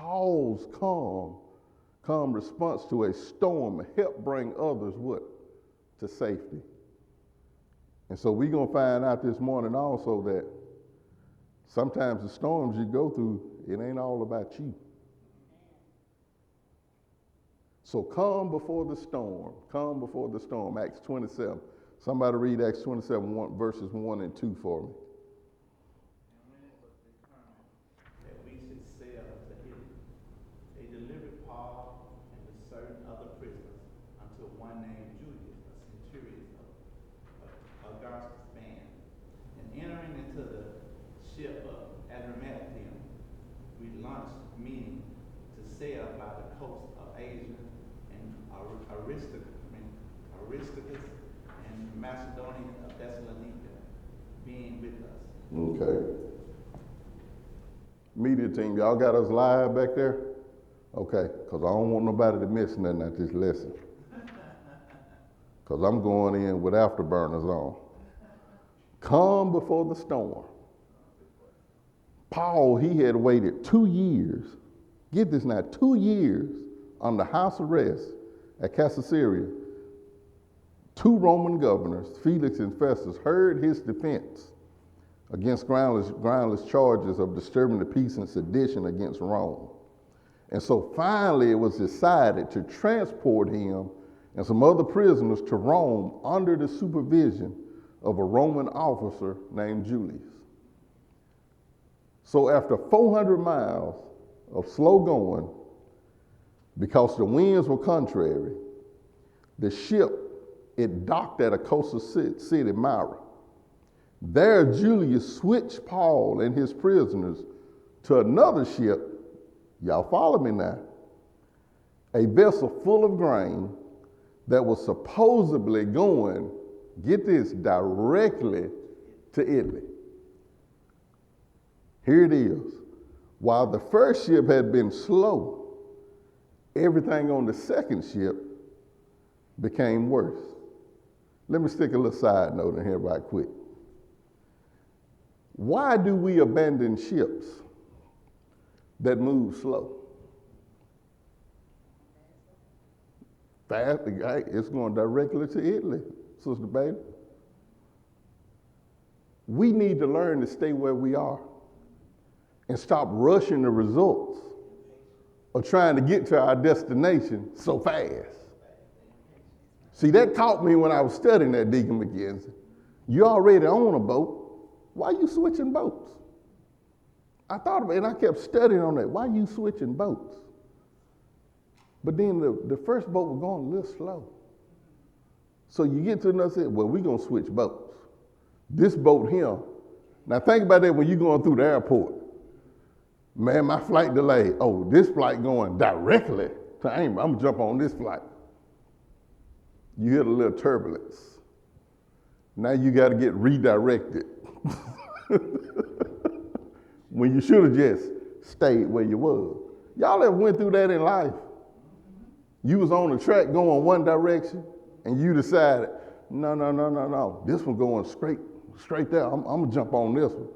Paul's calm response to a storm helped bring others what? To safety. And so we're going to find out this morning also that sometimes the storms you go through, it ain't all about you. So calm before the storm. Calm before the storm. Acts 27. Somebody read Acts 27, verses 1 and 2 for me. And when it was determined that we should sail to Italy, they delivered Paul and with certain other prisoners unto one named Julius, a centurion of Augustus' band. And entering into the ship of Adramyttium, we launched, meaning to sail by the coast of Asia, and Aristarchus and Macedonian of Thessalonica being with us. Okay. Media team, y'all got us live back there? Okay, because I don't want nobody to miss nothing at this lesson. Because I'm going in with afterburners on. Calm before the storm. Paul, he had waited 2 years. Get this now, 2 years under house arrest at Caesarea. 2 Roman governors, Felix and Festus, heard his defense against groundless charges of disturbing the peace and sedition against Rome. And so finally it was decided to transport him and some other prisoners to Rome under the supervision of a Roman officer named Julius. So after 400 miles of slow going, because the winds were contrary, the ship, it docked at a coastal city, Mabry. There Julius switched Paul and his prisoners to another ship. Y'all follow me now? A vessel full of grain that was supposedly going, get this, directly to Italy. Here it is. While the first ship had been slow, everything on the second ship became worse. Let me stick a little side note in here right quick. Why do we abandon ships that move slow? Fast, it's going directly to Italy, Sister Baby. We need to learn to stay where we are and stop rushing the results of trying to get to our destination so fast. See, that caught me when I was studying that, Deacon McKenzie. You already own a boat. Why are you switching boats? I thought about it, and I kept studying on that. Why are you switching boats? But then the first boat was going a little slow. So you get to another city, well, we're going to switch boats. This boat here. Now think about that when you're going through the airport. Man, my flight delayed. Oh, this flight going directly to Amory. I'm going to jump on this flight. You hit a little turbulence. Now you got to get redirected. When you should have just stayed where you was. Y'all ever went through that in life? You was on the track going one direction, and you decided, no. This one going straight there. I'm going to jump on this one.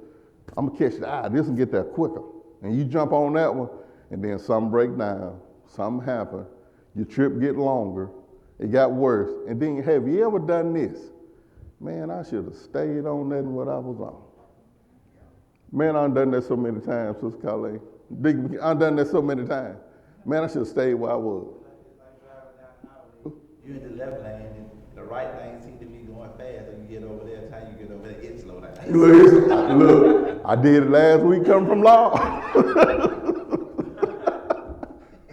I'm going to catch the eye. This one get there quicker. And you jump on that one, and then something break down. Something happen. Your trip get longer. It got worse. And then, have you ever done this? Man, I should have stayed on that and what I was on. Man, I've done that so many times, Sister Colleen. I've done that so many times. Man, I should have stayed where I was. You're in the left lane, and the right lane seems to be going fast, so you get over there, time you get over there, it slow down. Look, I did it last week coming from law.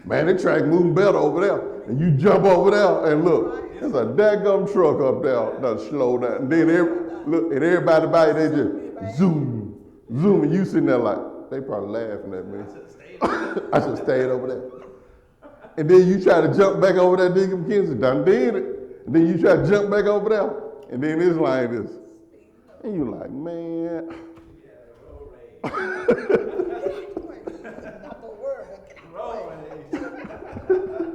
Man, the track moving better over there. And you jump over there, and look, there's a daggum truck up there that slow down. And then everybody by you, they just zoom, and you sitting there like, they probably laughing at me. I should have stayed over there. And then you try to jump back over there, Deacon McKenzie, done did it. And then you try to jump back over there, and then it's like this. And you like, man.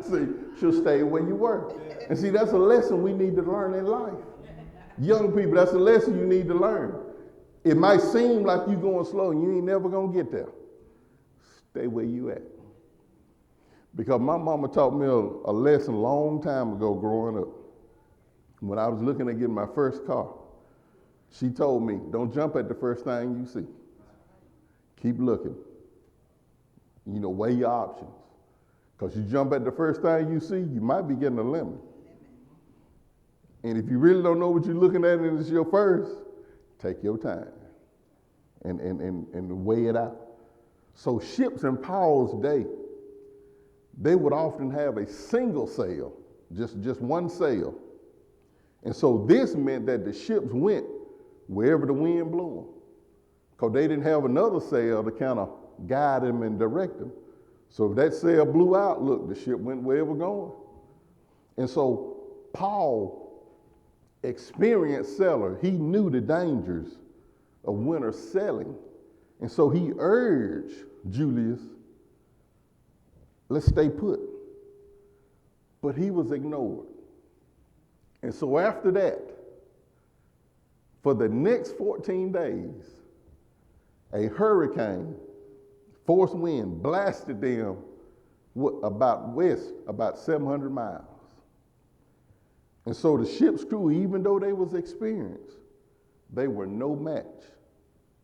See, should stay where you were. And see, that's a lesson we need to learn in life. Young people, that's a lesson you need to learn. It might seem like you're going slow and you ain't never going to get there. Stay where you at. Because my mama taught me a lesson a long time ago growing up. When I was looking at getting my first car, she told me, don't jump at the first thing you see. Keep looking. Weigh your options. Because you jump at the first thing you see, you might be getting a lemon. And if you really don't know what you're looking at and it's your first, take your time and weigh it out. So ships in Paul's day, they would often have a single sail, just one sail. And so this meant that the ships went wherever the wind blew them, because they didn't have another sail to kind of guide them and direct them. So if that sail blew out, look, the ship went where it was going. And so Paul, experienced sailor, he knew the dangers of winter sailing. And so he urged Julius, let's stay put. But he was ignored. And so after that, for the next 14 days, a hurricane, force wind, blasted them about 700 miles. And so the ship's crew, even though they was experienced, they were no match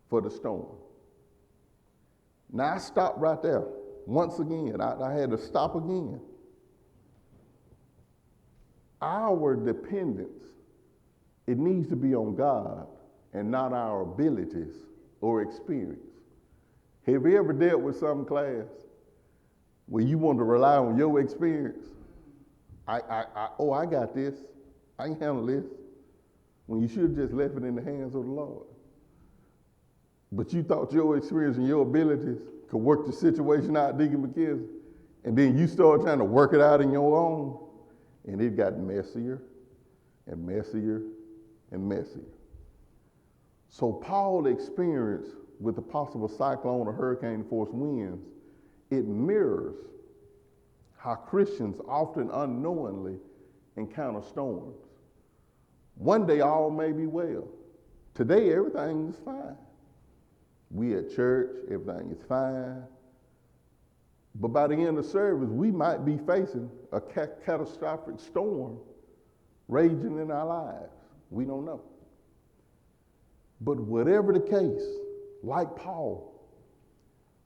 for the storm. Now I stopped right there. Once again, I had to stop again. Our dependence, it needs to be on God and not our abilities or experience. Have you ever dealt with some class where you want to rely on your experience? I got this. I can handle this. When you should have just left it in the hands of the Lord. But you thought your experience and your abilities could work the situation out, Deacon McKenzie, and then you start trying to work it out in your own, and it got messier and messier and messier. So Paul's experience with the possible cyclone or hurricane force winds, it mirrors how Christians often unknowingly encounter storms. One day all may be well. Today everything is fine. We at church, everything is fine. But by the end of service, we might be facing a catastrophic storm raging in our lives. We don't know. But whatever the case, like Paul,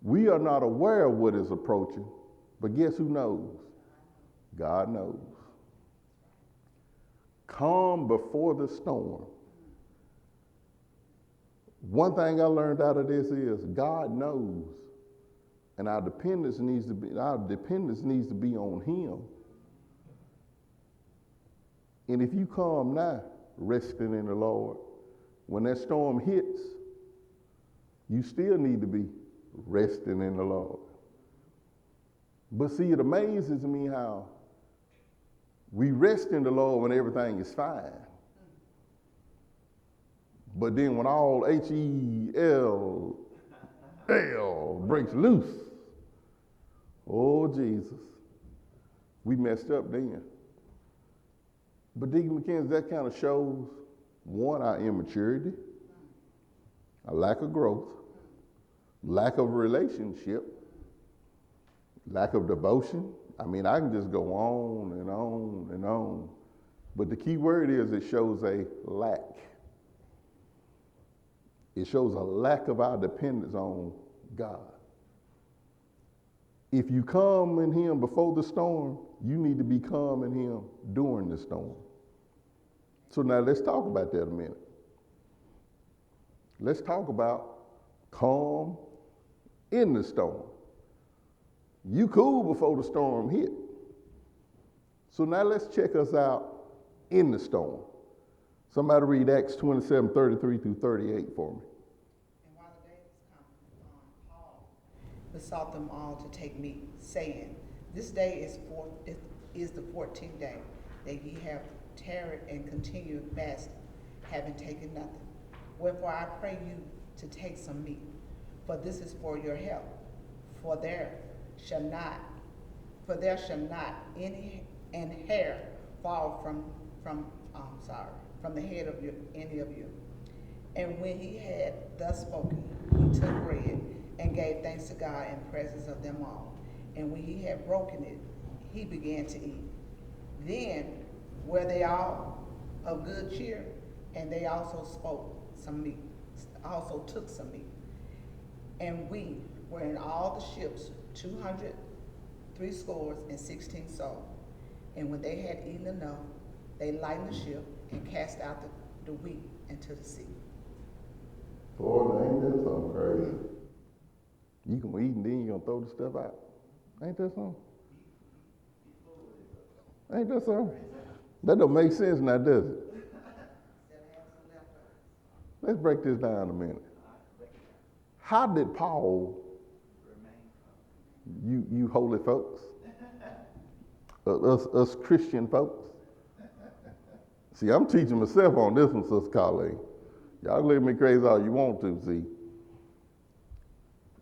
we are not aware of what is approaching, but guess who knows? God knows. Calm before the storm. One thing I learned out of this is God knows, and our dependence needs to be on Him. And if you calm now, resting in the Lord, when that storm hits, you still need to be resting in the Lord. But see, it amazes me how we rest in the Lord when everything is fine. But then when all Hell breaks loose, oh Jesus, we messed up then. But Deacon McKenzie, that kind of shows, one, our immaturity, a lack of growth, lack of relationship, lack of devotion. I mean, I can just go on and on and on. But the key word is it shows a lack. It shows a lack of our dependence on God. If you calm in Him before the storm, you need to be calm in Him during the storm. So now let's talk about that a minute. Let's talk about calm in the storm. You cool before the storm hit. So now let's check us out in the storm. Somebody read Acts 27:33-38 for me. And while the day was come, Paul besought them all to take meat, saying, this day is the 14th day that ye have tarried and continued fasting, having taken nothing. Wherefore I pray you to take some meat, for this is for your health. For there shall not any hair fall from the head of any of you. And when he had thus spoken, he took bread and gave thanks to God in presence of them all. And when he had broken it, he began to eat. Then were they all of good cheer, and they also took some meat. And we were in all the ships 260 souls. And when they had eaten enough, they lightened the ship and cast out the wheat into the sea. Boy, ain't that something crazy? You can eat and then you're gonna throw the stuff out. Ain't that something? Ain't that something? That don't make sense now, does it? Let's break this down a minute. How did Paul, you holy folks, us Christian folks? See, I'm teaching myself on this one, Sister Colleen. Y'all look at me crazy all you want to, see.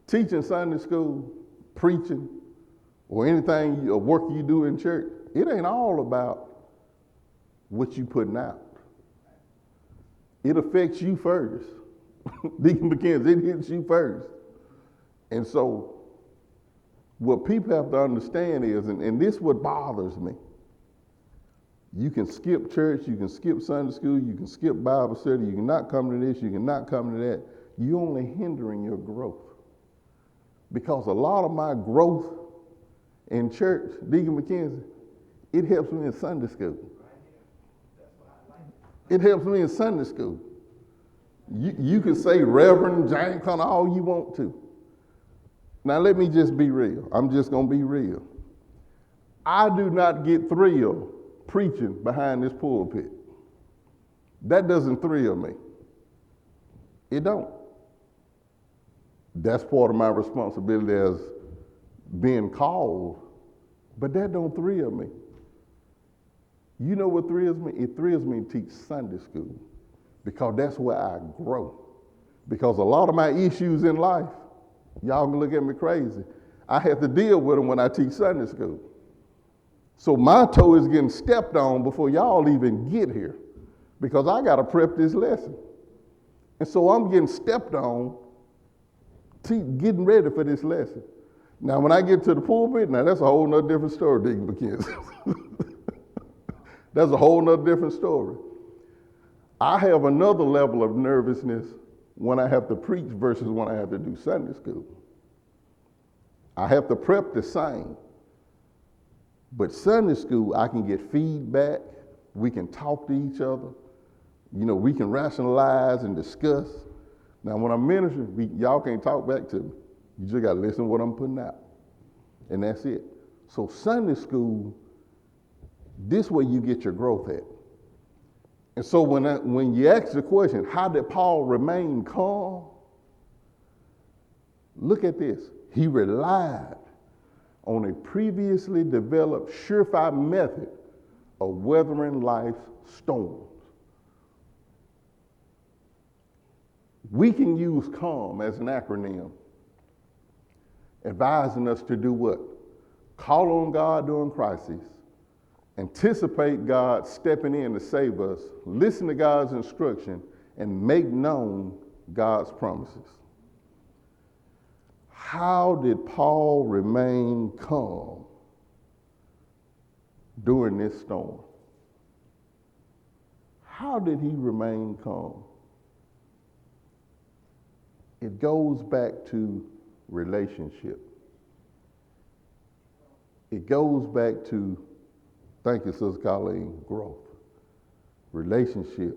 Teaching Sunday school, preaching, or anything, or work you do in church, it ain't all about what you putting out. It affects you first. Deacon McKenzie, it hits you first. And so what people have to understand is, and this is what bothers me, you can skip church, you can skip Sunday school, you can skip Bible study, you cannot come to this, you cannot come to that. You're only hindering your growth. Because a lot of my growth in church, Deacon McKenzie, it helps me in Sunday school. It helps me in Sunday school. You can say Reverend James Conner all you want to. Now let me just be real. I'm just going to be real. I do not get thrilled preaching behind this pulpit. That doesn't thrill me. It don't. That's part of my responsibility as being called, but that don't thrill me. You know what thrills me? It thrills me to teach Sunday school because that's where I grow. Because a lot of my issues in life, y'all can look at me crazy, I have to deal with them when I teach Sunday school. So my toe is getting stepped on before y'all even get here because I got to prep this lesson. And so I'm getting stepped on, getting ready for this lesson. Now, when I get to the pulpit, now that's a whole nother different story, Deacon McKenzie. That's a whole nother different story. I have another level of nervousness when I have to preach versus when I have to do Sunday school. I have to prep the same. But Sunday school, I can get feedback. We can talk to each other. You know, we can rationalize and discuss. Now, when I'm ministering, y'all can't talk back to me. You just got to listen to what I'm putting out. And that's it. So Sunday school, this is where you get your growth at. And so when you ask the question, how did Paul remain calm? Look at this. He relied on a previously developed surefire method of weathering life's storms. We can use CALM as an acronym, advising us to do what? Call on God during crises, anticipate God stepping in to save us, listen to God's instruction, and make known God's promises. How did Paul remain calm during this storm? How did he remain calm? It goes back to relationship. It goes back to, thank you, Sister Colleen, growth. Relationship.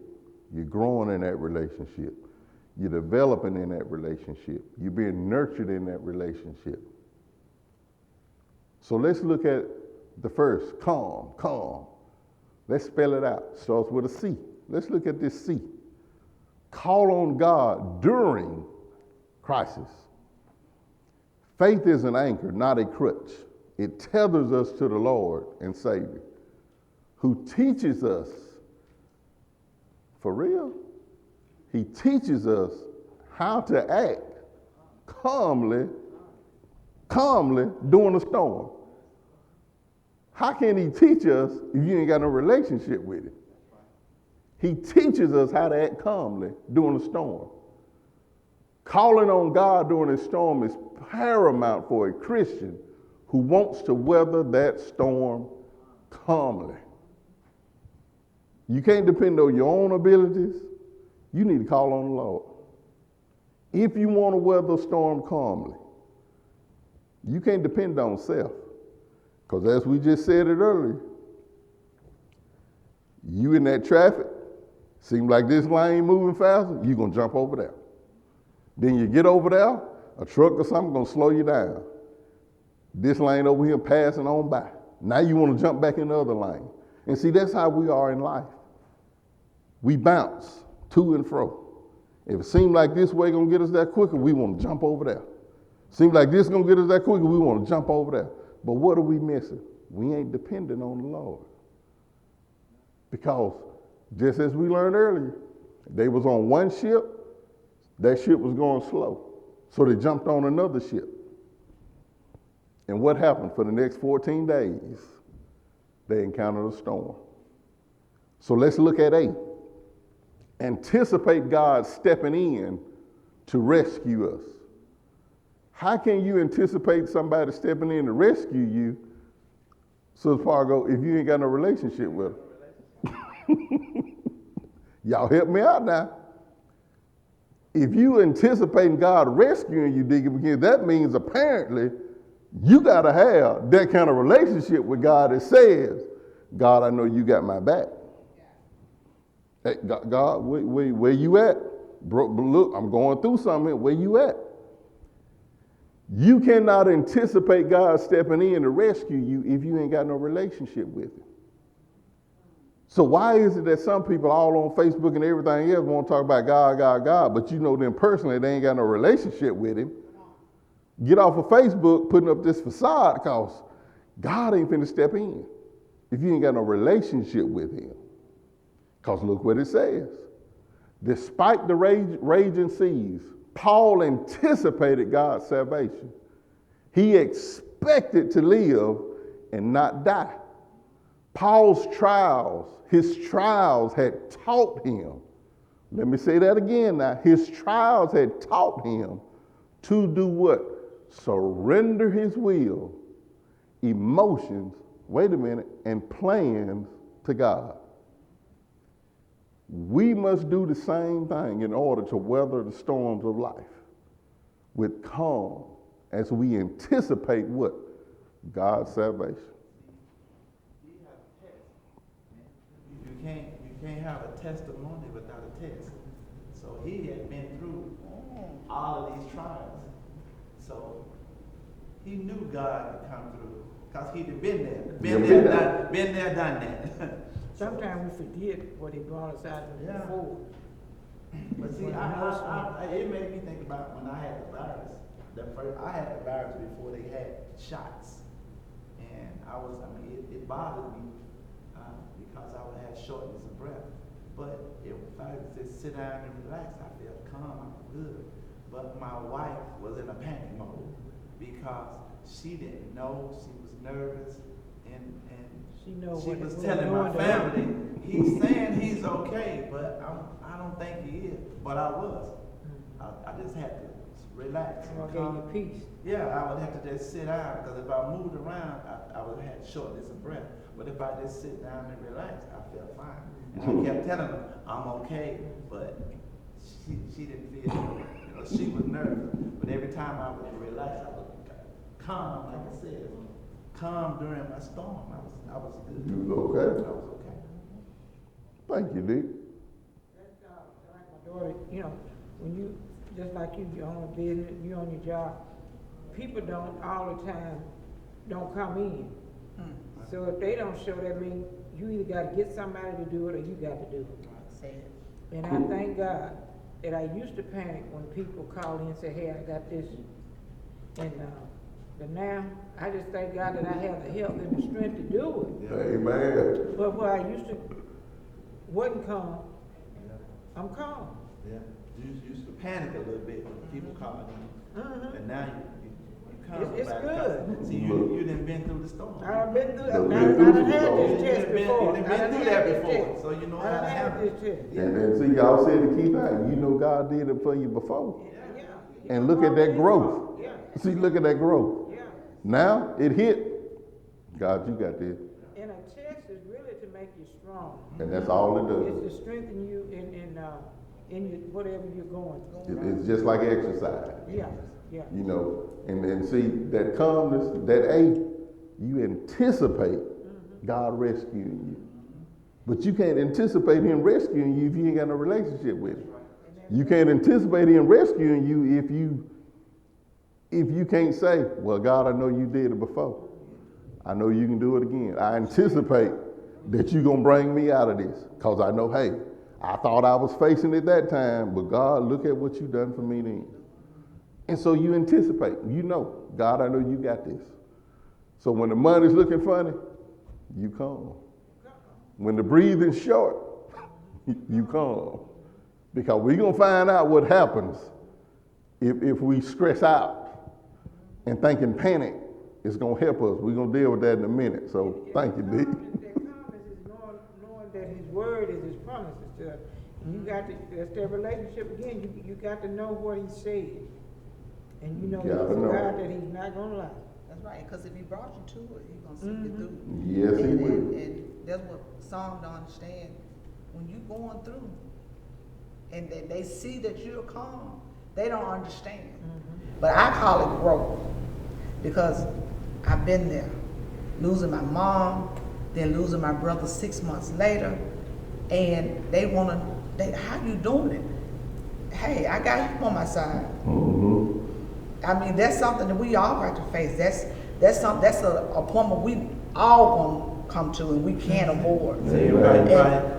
You're growing in that relationship. You're developing in that relationship. You're being nurtured in that relationship. So let's look at the first, calm. Let's spell it out. Starts with a C. Let's look at this C. Call on God during crisis. Faith is an anchor, not a crutch. It tethers us to the Lord and Savior, who teaches us, for real, he teaches us how to act calmly during a storm. How can he teach us if you ain't got no relationship with him? He teaches us how to act calmly during a storm. Calling on God during a storm is paramount for a Christian who wants to weather that storm calmly. You can't depend on your own abilities. You need to call on the Lord. If you want to weather a storm calmly, you can't depend on self. Because as we just said it earlier, you in that traffic, seems like this lane moving faster, you're going to jump over there. Then you get over there, a truck or something going to slow you down. This lane over here passing on by. Now you want to jump back in the other lane. And see, that's how we are in life. We bounce to and fro. If it seems like this way going to get us there quicker, we want to jump over there. Seems like this going to get us there quicker, we want to jump over there. But what are we missing? We ain't dependent on the Lord. Because just as we learned earlier, they was on one ship, that ship was going slow. So they jumped on another ship. And what happened for the next 14 days? They encountered a storm. So let's look at 8. Anticipate God stepping in to rescue us. How can you anticipate somebody stepping in to rescue you, so far ago, if you ain't got no relationship with them? Y'all help me out now. If you anticipating God rescuing you, Deacon McKenzie, that means apparently you got to have that kind of relationship with God that says, God, I know you got my back. Hey, God, where you at? Bro, look, I'm going through something. Where you at? You cannot anticipate God stepping in to rescue you if you ain't got no relationship with him. So why is it that some people all on Facebook and everything else want to talk about God, God, God, but you know them personally, they ain't got no relationship with him? Get off of Facebook putting up this facade because God ain't finna step in if you ain't got no relationship with him. Because look what it says. Despite the raging seas, Paul anticipated God's salvation. He expected to live and not die. Paul's trials, his trials had taught him. Let me say that again now. His trials had taught him to do what? Surrender his will, emotions, and plans to God. We must do the same thing in order to weather the storms of life with calm as we anticipate what? God's salvation. You have a test. You can't have a testimony without a test. So he had been through all of these trials. So he knew God would come through because he'd been there. Been there, done that. Sometimes we forget what he brought us out of before. But see, it made me think about when I had the virus. I had the virus before they had shots. And it bothered me because I would have shortness of breath. But if I just sit down and relax, I felt calm, I'm good. But my wife was in a panic mode because she didn't know, she was nervous, and she was telling my family, he's saying he's okay, but I don't think he is. But I was. I just had to relax. And gave you peace. Yeah, I would have to just sit down because if I moved around, I would have had shortness of breath. But if I just sit down and relax, I felt fine. And I kept telling her, I'm okay, but she didn't feel, she was nervous. But every time I would relax, I was calm, like I said. Calm during my storm. I was good. You was okay? I was okay. Thank you, Dick. That's like my daughter, when you, just like you own a business, you own your job, people don't all the time don't come in. So if they don't show, that means you either got to get somebody to do it or you got to do it. Say it. And I thank God that I used to panic when people call in and say, hey, I got this. And but now, I just thank God that I have the health and the strength to do it. Amen. But where I used to wasn't calm, I'm calm. Yeah. You used to panic a little bit when people calling in. And now you calm. It's good. See, you done been through the storm. I've been through You've that. been I through done the had storm. this test before. You've been through that before, so you know how to handle it. And then see, y'all said the key thing. You know God did it for you before. Yeah. And look at that growth. Yeah. See, look at that growth. Yeah. Now it hit. God, you got this. And a test is really to make you strong. And that's all it does. It's to strengthen you in your, whatever you're going through. It's just like exercise. Yeah, yeah. You know, and see, that calmness, that A, you anticipate God rescuing you. But you can't anticipate him rescuing you if you ain't got no relationship with him. You can't anticipate him rescuing you if you can't say, well, God, I know you did it before. I know you can do it again. I anticipate that you're going to bring me out of this, because I know, hey, I thought I was facing it that time, but God, look at what you done for me then. And so you anticipate. You know, God, I know you got this. So when the money's looking funny, you calm. When the breathing's short, you calm. Because we're going to find out what happens if we stress out and thinking panic is going to help us. We're going to deal with that in a minute. So thank you, D. That calmness is knowing that his word is his promises to us. And you got to, that's that relationship again, you got to know what he said. And you know he's a God that he's not going to lie. That's right, because if he brought you to it, he's going to see you through. Yes, he will. And that's what some don't understand. When you're going through and they see that you're calm, they don't understand. But I call it growth, because I've been there. Losing my mom, then losing my brother 6 months later, and they want to, how you doing it? Hey, I got him on my side. I mean, that's something that we all got to face. That's a appointment we all gonna come to, and we can't avoid. See,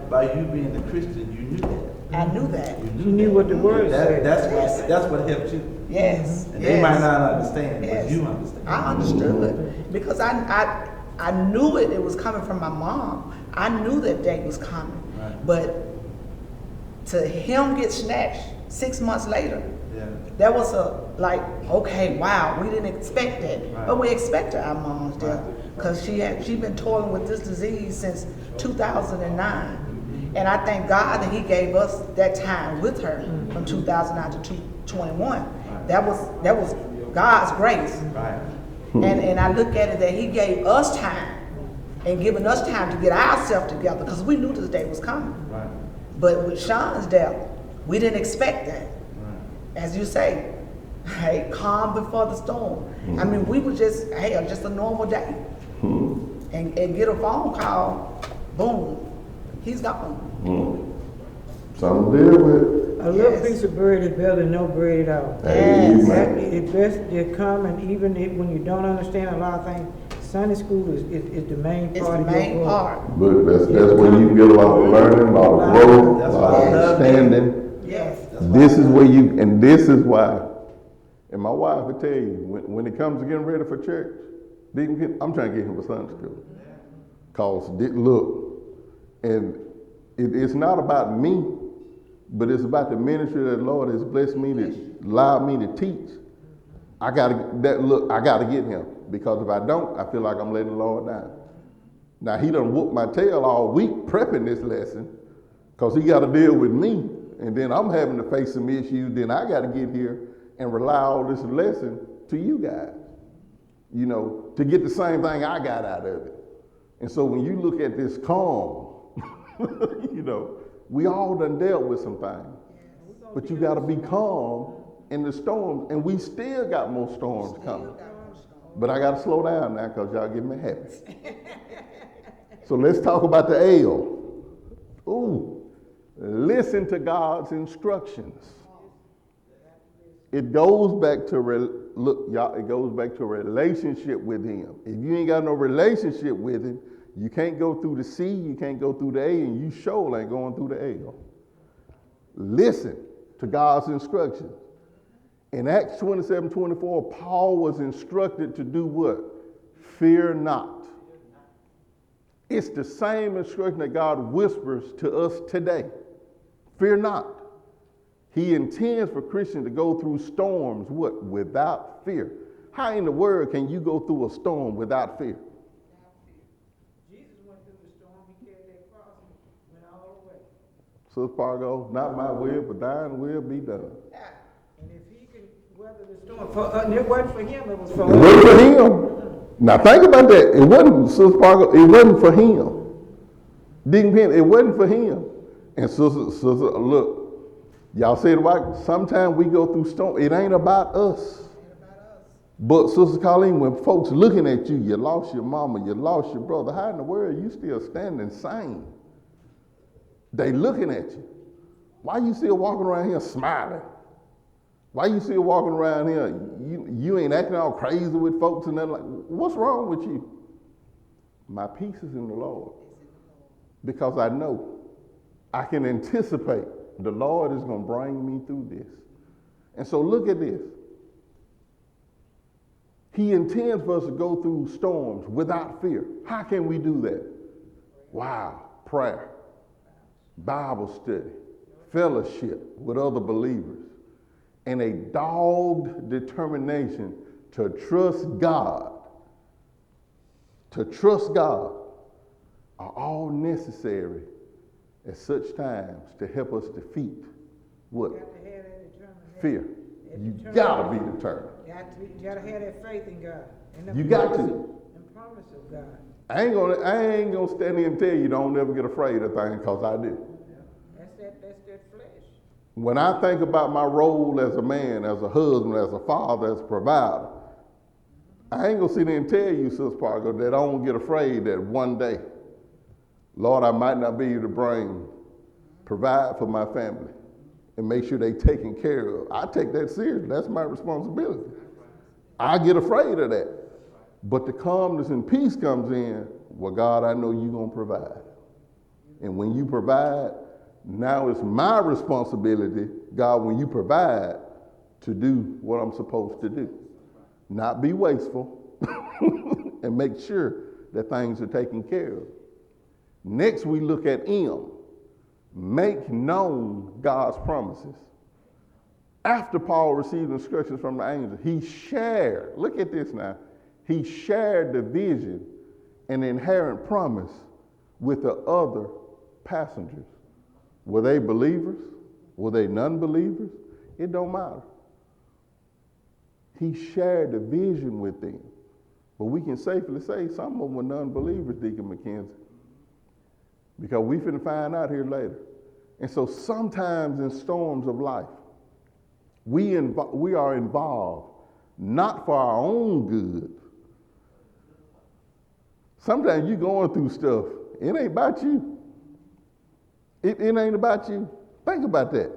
by you being a Christian, you knew that. I knew that. You knew what the word said. That's what helped you. Yes. And they might not understand, but you understand. I understood because I knew it was coming from my mom. I knew that day was coming. Right. But to him get snatched 6 months later, Yeah. that was okay, wow, we didn't expect that. Right. But we expected our mom's death, Right. because she'd been toiling with this disease since 2009. And I thank God that he gave us that time with her from 2009 to 2021. Right. That was God's grace. Right. And I look at it that he gave us time and given us time to get ourselves together, because we knew this day was coming. Right. But with Sean's death, we didn't expect that. Right. As you say, hey, calm before the storm. I mean, we were just a normal day. And get a phone call, boom, he's gone. Something to deal with. A little Yes. piece of bread is better than no bread at all. Yes. It's best to come, and even when you don't understand a lot of things, Sunday school is the main It's part the of your main growth. part. But that's where you can get a lot of learning, a lot of growth, a That's lot why I of love it. understanding. Yes. This is where this is why, and my wife will tell you, when it comes to getting ready for church, I'm trying to get him for Sunday school. Cause look, and it's not about me, but it's about the ministry that the Lord has blessed me to allow me to teach. I gotta get him, because if I don't, I feel like I'm letting the Lord down. Now he done whooped my tail all week prepping this lesson, cause he got to deal with me, and then I'm having to face some issues. Then I got to get here and rely all this lesson to you guys, to get the same thing I got out of it. And so when you look at this calm, we all done dealt with some things, but you got to be calm in the storms, and we still got more storms coming. But I got to slow down now, because y'all get me happy. So let's talk about the L. Listen to God's instructions. It goes back to it goes back to a relationship with him. If you ain't got no relationship with him, you can't go through the C, you can't go through the A, and you sure ain't going through the L. Listen to God's instructions. In Acts 27:24, Paul was instructed to do what? Fear not. It's the same instruction that God whispers to us today. Fear not. He intends for Christians to go through storms, what? Without fear. How in the world can you go through a storm without fear? Jesus went through the storm, he carried that cross and went all the way. So Fargo, not my will, but thine will be done. And if he can weather weather the storm. It wasn't for him, it was for It us. wasn't for him. Now think about that. It wasn't, Sister Parker, it wasn't for him. Deacon Penn, it wasn't for him. And sister, look, y'all said it right. Sometimes we go through storm. It ain't about us. But Sister Colleen, when folks looking at you, you lost your mama, you lost your brother, how in the world you still standing sane? They looking at you. Why you still walking around here smiling? Why you still walking around here? You ain't acting all crazy with folks and nothing like, what's wrong with you? My peace is in the Lord. Because I know I can anticipate the Lord is going to bring me through this. And so look at this. He intends for us to go through storms without fear. How can we do that? Wow, prayer, Bible study, fellowship with other believers, and a dogged determination to trust God. To trust God are all necessary at such times to help us defeat what? You got to have that determination. Fear. You gotta be determined. You gotta have that faith in God. And the You got promise- to. And promise of God. I ain't gonna stand here and tell you don't never get afraid of things, because I do. That's that flesh. When I think about my role as a man, as a husband, as a father, as a provider, I ain't gonna sit there and tell you, Sister Parker, that I won't get afraid that one day, Lord, I might not be able to provide for my family and make sure they taken care of. I take that seriously. That's my responsibility. I get afraid of that. But the calmness and peace comes in, well, God, I know you're going to provide. And when you provide, now it's my responsibility, God, when you provide, to do what I'm supposed to do. Not be wasteful and make sure that things are taken care of. Next, we look at M. Make known God's promises. After Paul received instructions from the angel, he shared, look at this now, he shared the vision and inherent promise with the other passengers. Were they believers? Were they non-believers? It don't matter. He shared the vision with them. But we can safely say some of them were non-believers, Deacon McKenzie, because we finna find out here later. And so sometimes in storms of life, we are involved not for our own good. Sometimes you're going through stuff, it ain't about you. It ain't about you. Think about that.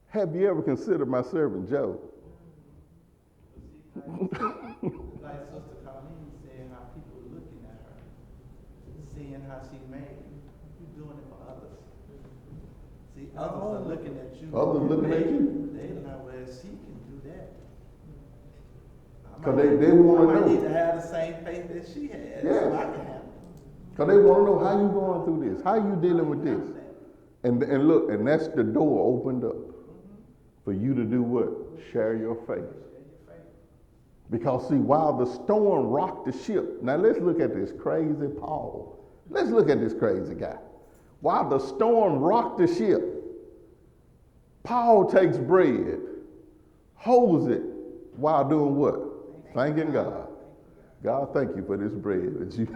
Have you ever considered my servant Job? Like Sister Colleen said, how people are looking at her, seeing how she made. You're doing it for others. See, others are looking at you. Others looking at you. They know where she can do that. Because they want to I know. need to have the same faith that she has, so I can have it. Because they want to know how you going through this, how you dealing with this. And look, and that's the door opened up for you to do what? Share your faith. Because see, while the storm rocked the ship, now let's look at this crazy Paul. Let's look at this crazy guy. While the storm rocked the ship, Paul takes bread, holds it while doing what? Thanking God. God, thank you for this bread that you.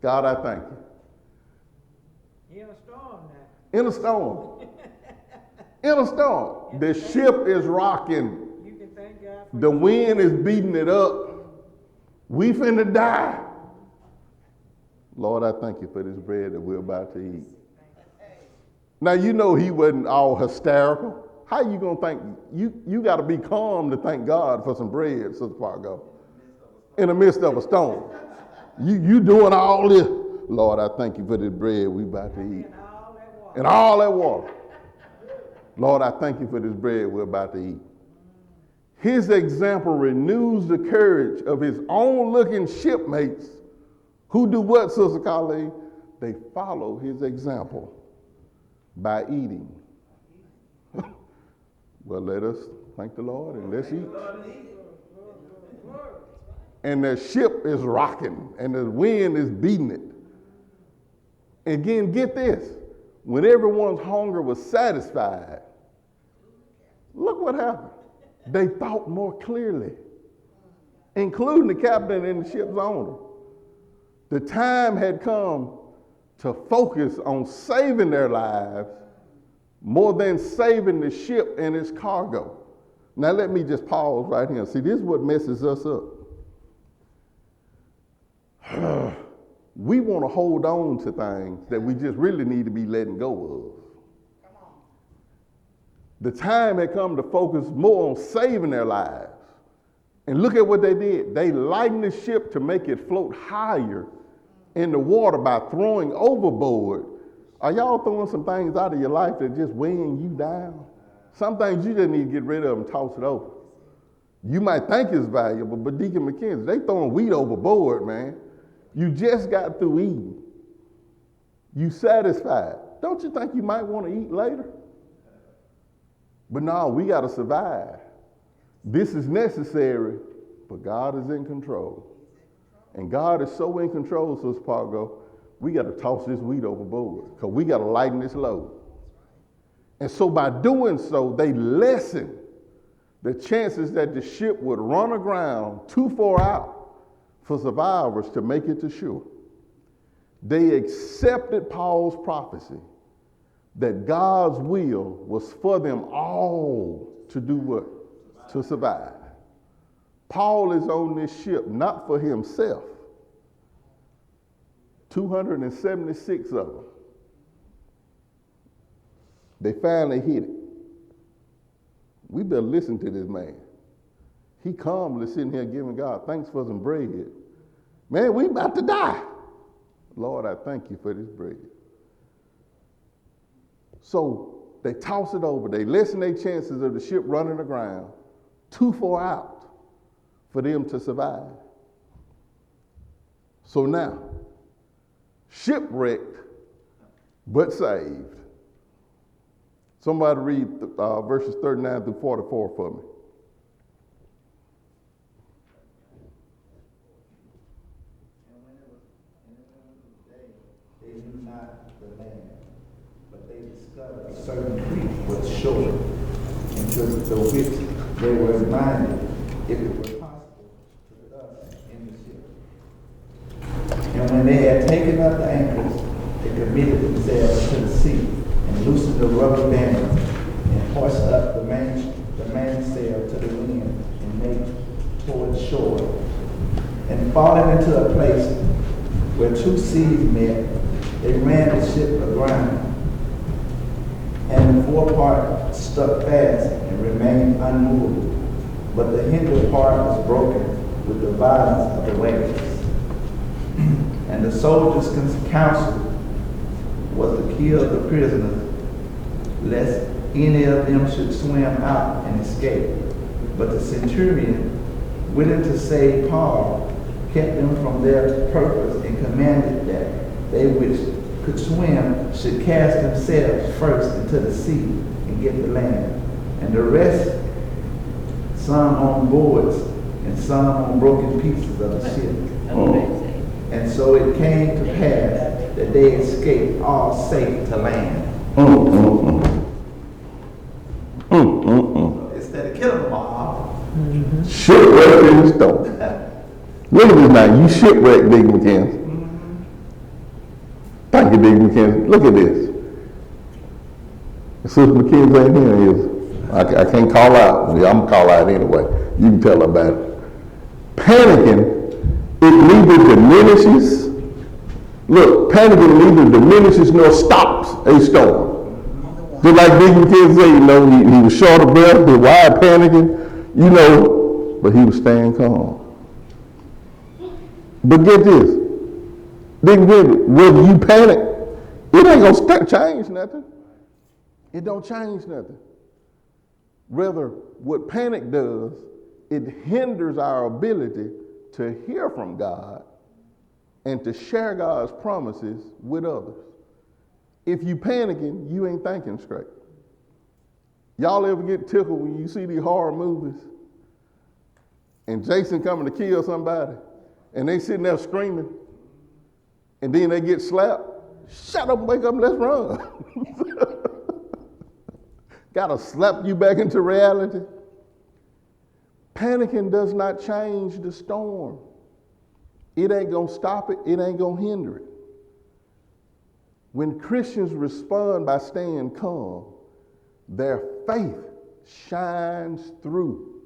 God, I thank you. In a storm now. In a storm. In a storm. The ship is rocking. You can thank God for The wind is beating it up. We finna die. Lord, I thank you for this bread that we're about to eat. Now, you know he wasn't all hysterical. How you going to thank? You got to be calm to thank God for some bread, Sister Fargo. In the midst of a storm. You doing all this. Lord, I thank you for this bread we about to eat. And all that water. Lord, I thank you for this bread we're about to eat. His example renews the courage of his own-looking shipmates who do what, Sister Colleen? They follow his example by eating. Well, let us thank the Lord and let's eat. And the ship is rocking and the wind is beating it. Again, get this. When everyone's hunger was satisfied, what happened? They thought more clearly, including the captain and the ship's owner. The time had come to focus on saving their lives more than saving the ship and its cargo. Now let me just pause right here. See, this is what messes us up. We want to hold on to things that we just really need to be letting go of. Come on. The time had come to focus more on saving their lives. And look at what they did. They lightened the ship to make it float higher in the water by throwing overboard. Are y'all throwing some things out of your life that just weighing you down? Some things you just need to get rid of and toss it over. You might think it's valuable, but Deacon McKenzie, they throwing wheat overboard, man. You just got through eating. You satisfied. Don't you think you might want to eat later? But no, we got to survive. This is necessary, but God is in control. And God is so in control, Sister Pargo, we got to toss this wheat overboard because we got to lighten this load. And so by doing so, they lessen the chances that the ship would run aground too far out for survivors to make it to shore. They accepted Paul's prophecy that God's will was for them all to do what? To survive. Paul is on this ship not for himself. 276 of them. They finally hit it. We better listen to this man. He calmly sitting here giving God thanks for some bread. Man, we about to die. Lord, I thank you for this bread. So they toss it over. They lessen their chances of the ship running aground too far out for them to survive. So now, shipwrecked but saved. Somebody read verses 39 through 44 for me. And when it was day, they knew not the land, but they discovered a certain creek was shore, into the which they were reminded, if it were possible, to us in the ship. And when they had taken up the anchors, they committed themselves to the sea, and loosened the rubber band, and hoisted up the mainsail to the wind, and made toward shore. And falling into a place where two seas met, they ran the ship aground, and the forepart stuck fast and remained unmovable, but the hinder part was broken with the violence of the waves. And the soldiers' counsel was to kill the prisoners, lest any of them should swim out and escape. But the centurion, willing to save Paul, kept them from their purpose and commanded that they which could swim should cast themselves first into the sea and get the land, and the rest some on boards and some on broken pieces of the ship. And so it came to pass that they escaped all safe to land. Instead of killing them all, Shipwrecked in the storm. Look at this now. You shipwrecked, Deacon McKenzie. Thank you, Deacon McKenzie. Look at this. Sister McKenzie ain't here, is I can't call out. Yeah, I'm going to call out anyway. You can tell her about it. Panicking, it neither diminishes. Look, panicking neither diminishes nor stops a storm. Just like Deacon McKenzie said, you know, he was short of breath, he was wide panicking, you know, but he was staying calm. But get this, Deacon McKenzie, whether you panic, it ain't gonna change nothing. It don't change nothing. Rather, what panic does, it hinders our ability to hear from God and to share God's promises with others. If you panicking, you ain't thinking straight. Y'all ever get tickled when you see these horror movies and Jason coming to kill somebody and they sitting there screaming and then they get slapped? Shut up, wake up, let's run. Gotta slap you back into reality. Panicking does not change the storm. It ain't gonna stop it, it ain't gonna hinder it. When Christians respond by staying calm, their faith shines through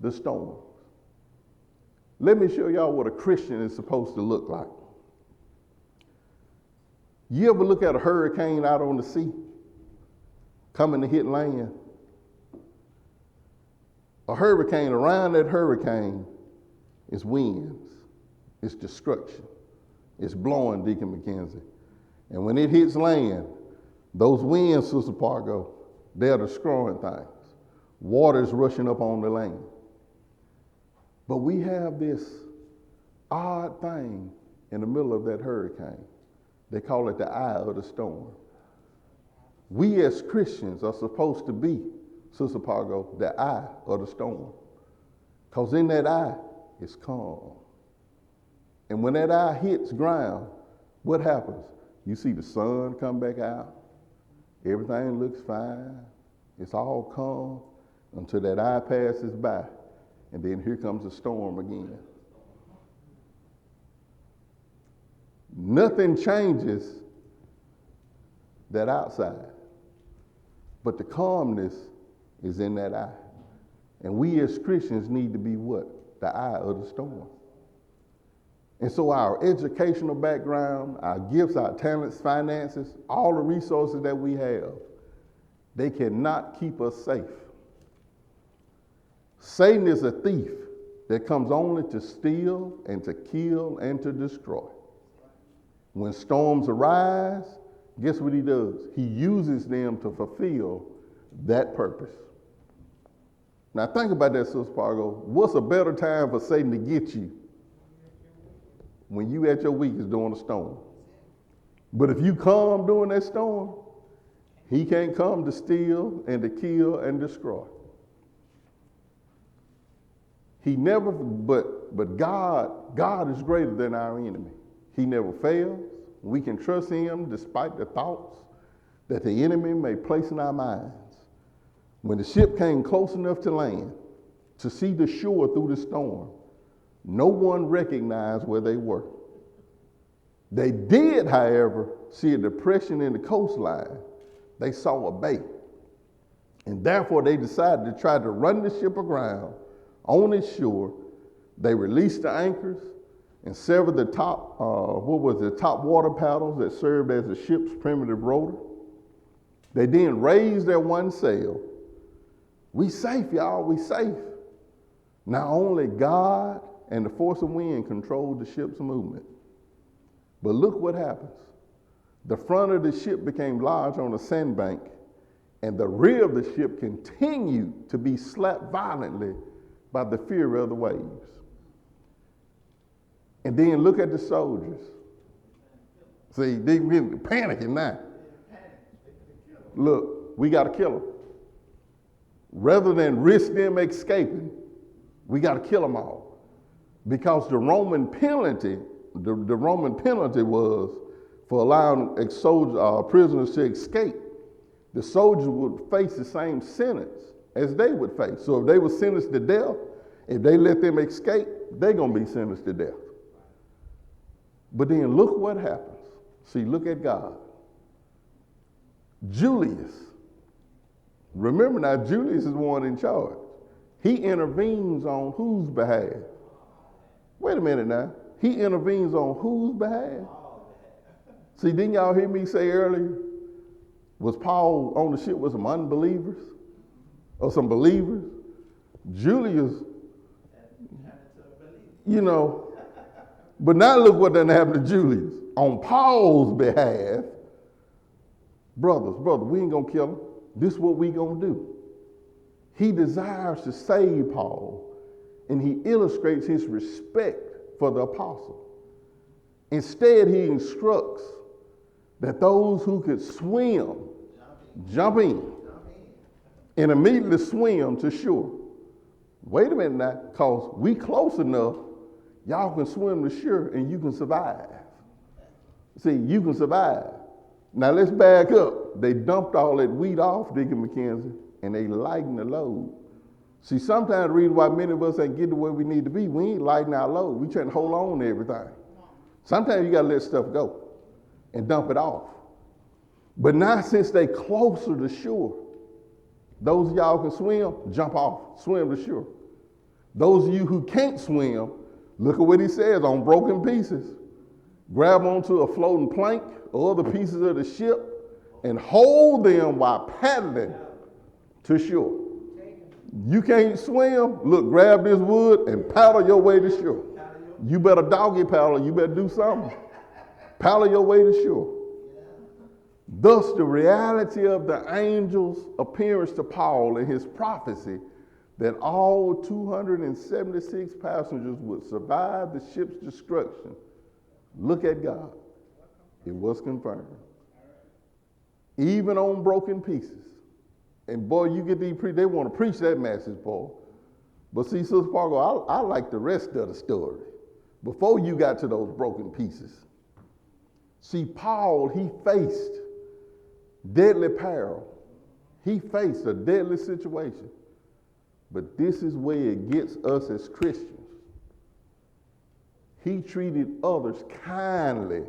the storms. Let me show y'all what a Christian is supposed to look like. You ever look at a hurricane out on the sea coming to hit land? A hurricane, around that hurricane is winds, it's destruction, it's blowing, Deacon McKenzie. And when it hits land, those winds, Sister Pargo, they're destroying things. Water's rushing up on the land. But we have this odd thing in the middle of that hurricane. They call it the eye of the storm. We as Christians are supposed to be, Sister Pargo, the eye of the storm. Because in that eye, it's calm. And when that eye hits ground, what happens? You see the sun come back out. Everything looks fine. It's all calm until that eye passes by. And then here comes the storm again. Nothing changes that outside. But the calmness is in that eye. And we as Christians need to be what? The eye of the storm. And so our educational background, our gifts, our talents, finances, all the resources that we have, they cannot keep us safe. Satan is a thief that comes only to steal and to kill and to destroy. When storms arise, guess what he does? He uses them to fulfill that purpose. Now think about that, Sister Pargo. What's a better time for Satan to get you? When you at your weakest during a storm. But if you calm during that storm, he can't come to steal and to kill and destroy. He never, but God is greater than our enemy. He never fails. We can trust him despite the thoughts that the enemy may place in our minds. When the ship came close enough to land to see the shore through the storm, no one recognized where they were. They did, however, see a depression in the coastline. They saw a bay. And therefore they decided to try to run the ship aground on its shore. They released the anchors and severed the top water paddles that served as the ship's primitive rotor. They then raised their one sail. We safe, y'all, we safe. Not only God and the force of wind controlled the ship's movement, but look what happens. The front of the ship became large on a sandbank, and the rear of the ship continued to be slapped violently by the fury of the waves. And then look at the soldiers. See, they really panicking now. Look, we got to kill them. Rather than risk them escaping, we got to kill them all. Because the Roman penalty was for allowing prisoners to escape. The soldiers would face the same sentence as they would face. So if they were sentenced to death, if they let them escape, they're going to be sentenced to death. But then look what happens. See, look at God. Julius. Remember now, Julius is one in charge. He intervenes on whose behalf? Wait a minute now. He intervenes on whose behalf? See, didn't y'all hear me say earlier? Was Paul on the ship with some unbelievers or some believers? Julius, but now look what done happened to Julius. On Paul's behalf, brothers, we ain't gonna kill him. This is what we gonna do. He desires to save Paul, and he illustrates his respect for the apostle. Instead, he instructs that those who could swim, jump in, and immediately swim to shore. Wait a minute now, because we close enough, y'all can swim to shore and you can survive. See, you can survive. Now let's back up. They dumped all that wheat off, Deacon McKenzie, and they lightened the load. See, sometimes the reason why many of us ain't get to where we need to be, we ain't lightening our load. We trying to hold on to everything. Sometimes you got to let stuff go and dump it off. But now since they closer to shore, those of y'all can swim, jump off, swim to shore. Those of you who can't swim, look at what he says on broken pieces. Grab onto a floating plank or other pieces of the ship and hold them while paddling to shore. You can't swim, look, grab this wood and paddle your way to shore. You better doggy paddle, you better do something. Paddle your way to shore. Thus, the reality of the angel's appearance to Paul and his prophecy that all 276 passengers would survive the ship's destruction. Look at God. It was confirmed. Even on broken pieces. And boy, you get these they want to preach that message, boy. But see, Sister Parker, I like the rest of the story. Before you got to those broken pieces. See, Paul, he faced deadly peril. He faced a deadly situation. But this is where it gets us as Christians. He treated others kindly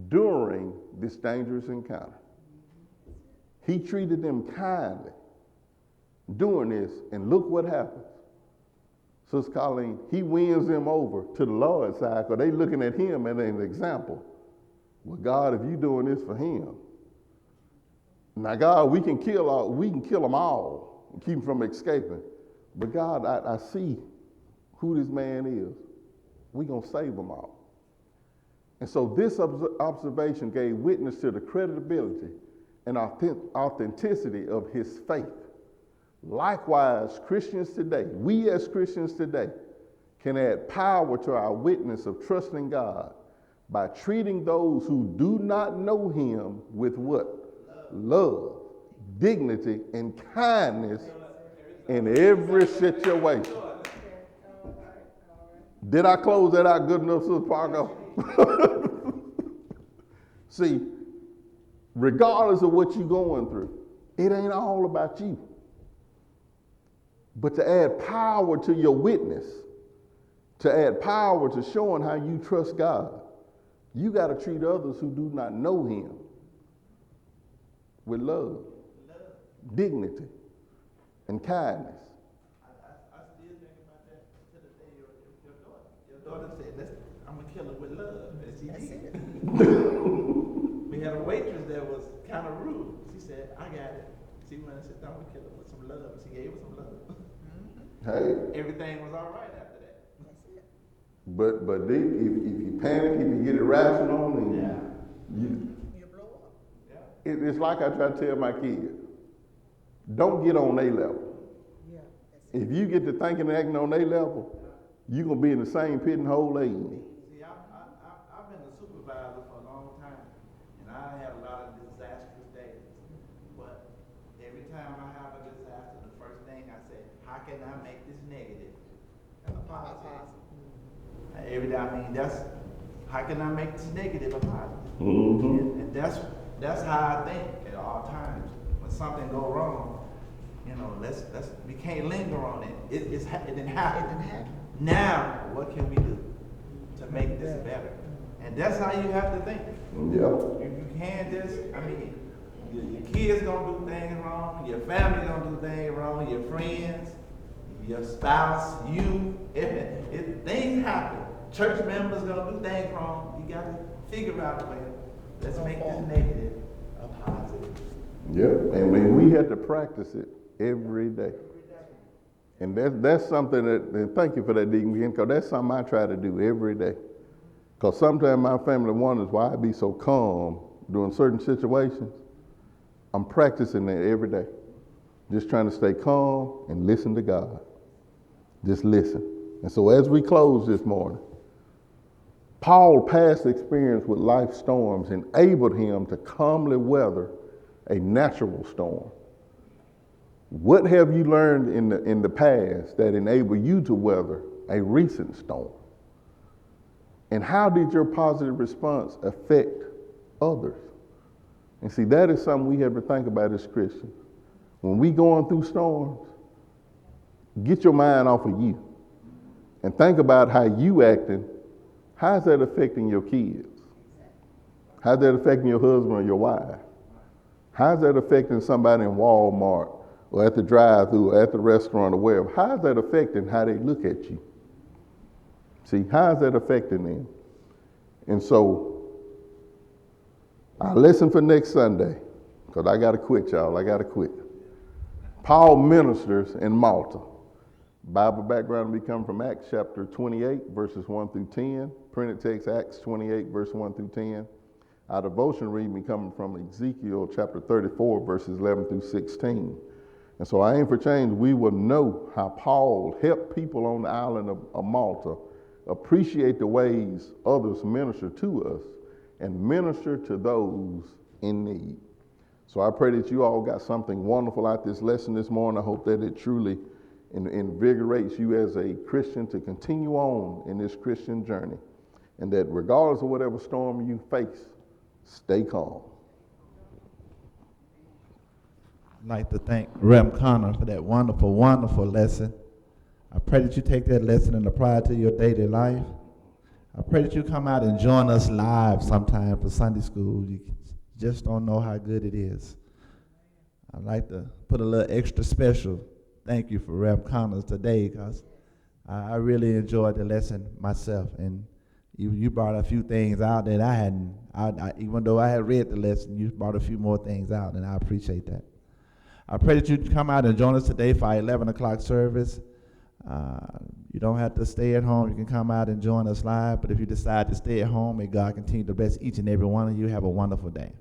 during this dangerous encounter. He treated them kindly during this, and look what happens. Sister Colleen, he wins them over to the Lord's side because they looking at him as an example. Well, God, if you doing this for him, now God, we can kill them all and keep them from escaping. But God, I see who this man is. We're going to save them all. And so this observation gave witness to the credibility and authenticity of his faith. Likewise, Christians today, we as Christians today, can add power to our witness of trusting God by treating those who do not know him with what? Love, dignity, and kindness in every situation. Did I close that out good enough, Sister Parker? See, regardless of what you're going through, it ain't all about you. But to add power to your witness, to add power to showing how you trust God, you got to treat others who do not know him with love, dignity, and kindness. I still think about that to the day your daughter said, I'm going to kill her with love. And she did. We had a waitress that was kind of rude. She said, I got it. She went and said, I'm going to kill her with some love. She gave her some love. Hey. Everything was all right after that. But if you panic, if you get irrational, and You blow up. Yeah. it's like I try to tell my kids, don't get on their level. Yeah. If you get to thinking and acting on their level, you're going to be in the same pit and hole they in. See, I've been a supervisor for a long time, and I had a lot of disastrous days. But every time I have a disaster, the first thing I say, how can I make this negative a positive? Every day, how can I make this negative a positive? Mm-hmm. And that's how I think at all times. When something go wrong, we can't linger on it. It didn't happen. It didn't happen. Now, what can we do to make this better? And that's how you have to think. Yeah. You can't just, your kids gonna do things wrong, your family gonna do things wrong, your friends, your spouse, you, if things happen, church members gonna do things wrong, you gotta figure out a way. Let's make this negative a positive. Yeah, and we had to practice it every day. And that's something and thank you for that, Deacon, because that's something I try to do every day. Because sometimes my family wonders why I be so calm during certain situations. I'm practicing that every day. Just trying to stay calm and listen to God. Just listen. And so as we close this morning, Paul's past experience with life storms enabled him to calmly weather a natural storm. What have you learned in the past that enabled you to weather a recent storm? And how did your positive response affect others? And see, that is something we have to think about as Christians. When we going through storms, get your mind off of you and think about how you acting. How's that affecting your kids? How's that affecting your husband or your wife? How's that affecting somebody in Walmart or at the drive-thru or at the restaurant or wherever? How's that affecting how they look at you? See, how's that affecting them? And so, our lesson for next Sunday, because I got to quit, y'all. I got to quit. Paul ministers in Malta. Bible background will be coming from Acts chapter 28, verses 1 through 10. Printed text, Acts 28, verse 1 through 10. Our devotion reading be coming from Ezekiel chapter 34, verses 11 through 16. And so I aim for change. We will know how Paul helped people on the island of Malta appreciate the ways others minister to us and minister to those in need. So I pray that you all got something wonderful out this lesson this morning. I hope that it truly invigorates you as a Christian to continue on in this Christian journey, and that regardless of whatever storm you face, stay calm. I'd like to thank Rev. Connor for that wonderful, wonderful lesson. I pray that you take that lesson and apply it to your daily life. I pray that you come out and join us live sometime for Sunday school. You just don't know how good it is. I'd like to put a little extra special thank you for Rev. Connors today, because I really enjoyed the lesson myself. And you brought a few things out that I hadn't, even though I had read the lesson, you brought a few more things out, and I appreciate that. I pray that you come out and join us today for our 11 o'clock service. You don't have to stay at home. You can come out and join us live. But if you decide to stay at home, may God continue to bless each and every one of you. Have a wonderful day.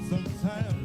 Sometimes